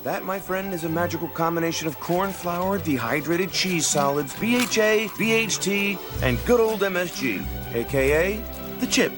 That, my friend, is a magical combination of corn flour, dehydrated cheese solids, BHA, BHT, and good old MSG, a.k.a. the chip.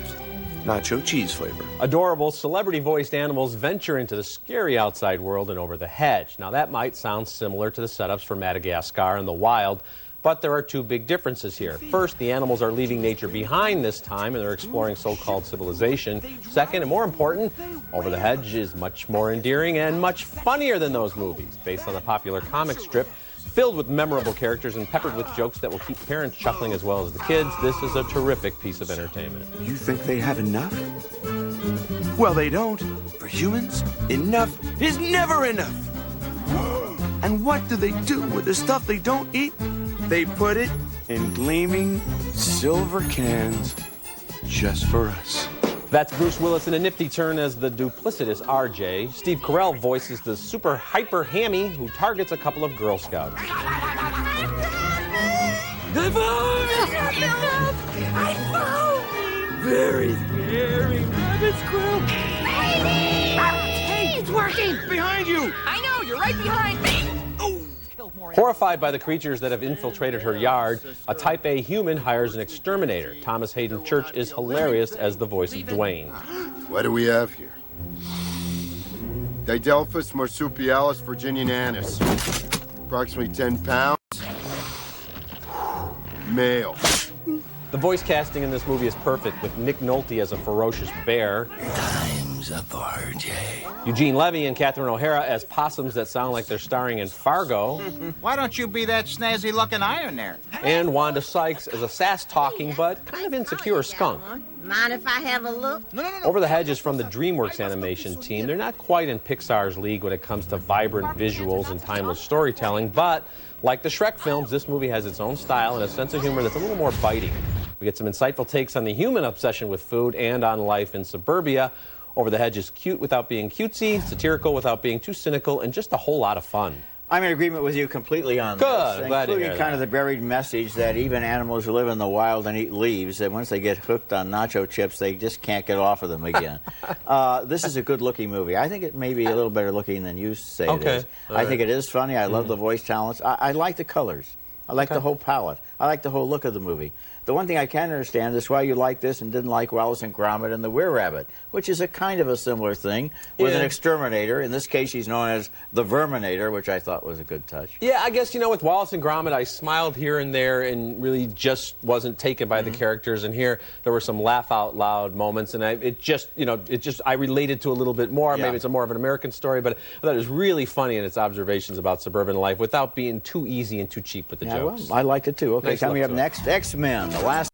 Nacho cheese flavor. Adorable celebrity-voiced animals venture into the scary outside world in Over the Hedge. Now, that might sound similar to the setups for Madagascar and the wild, but there are two big differences here. First, the animals are leaving nature behind this time, and they're exploring so-called civilization. Second, and more important, Over the Hedge is much more endearing and much funnier than those movies, based on a popular comic strip filled with memorable characters and peppered with jokes that will keep parents chuckling as well as the kids. This is a terrific piece of entertainment. You think they have enough? Well, they don't. For humans, enough is never enough. And what do they do with the stuff they don't eat? They put it in gleaming silver cans just for us. That's Bruce Willis in a nifty turn as the duplicitous RJ. Steve Carell voices the super hyper hammy who targets a couple of Girl Scouts. The food! I found! Very scary rabbit squirrel. Hey, it's working! Behind you! I know, you're right behind me! Horrified by the creatures that have infiltrated her yard, a Type A human hires an exterminator. Thomas Hayden Church is hilarious as the voice of Dwayne. What do we have here? Didelphis marsupialis virginianus. Approximately 10 pounds. Male. The voice casting in this movie is perfect, with Nick Nolte as a ferocious bear. Time's up, RJ. Eugene Levy and Catherine O'Hara as possums that sound like they're starring in Fargo. Why don't you be that snazzy-looking iron there? And Wanda Sykes as a sass-talking but kind of insecure skunk. Mind if I have a look? No. Over the Hedge is from the Dreamworks animation team. They're not quite in Pixar's league when it comes to vibrant visuals and timeless storytelling, but like the Shrek films, this movie has its own style and a sense of humor that's a little more biting. We get some insightful takes on the human obsession with food and on life in suburbia. Over the Hedge is cute without being cutesy, satirical without being too cynical, and just a whole lot of fun. I'm in agreement with you completely on Good, this, glad to hear including kind of the buried message that even animals who live in the wild and eat leaves, that once they get hooked on nacho chips, they just can't get off of them again. This is a good-looking movie. I think it may be a little better looking than you say it is. I think it is funny. I love the voice talents. I like the colors. I like the whole palette. I like the whole look of the movie. The one thing I can't understand is why you like this and didn't like Wallace and Gromit and the Were-Rabbit, which is a kind of a similar thing with an exterminator. In this case, he's known as the Verminator, which I thought was a good touch. Yeah, I guess, you know, with Wallace and Gromit, I smiled here and there and really just wasn't taken by the characters. And here, there were some laugh-out-loud moments, and I related to a little bit more. Yeah. Maybe it's more of an American story, but I thought it was really funny in its observations about suburban life without being too easy and too cheap with the jokes. Well, I liked it, too. Okay, Nice coming look up to it. next, X-Men, the last...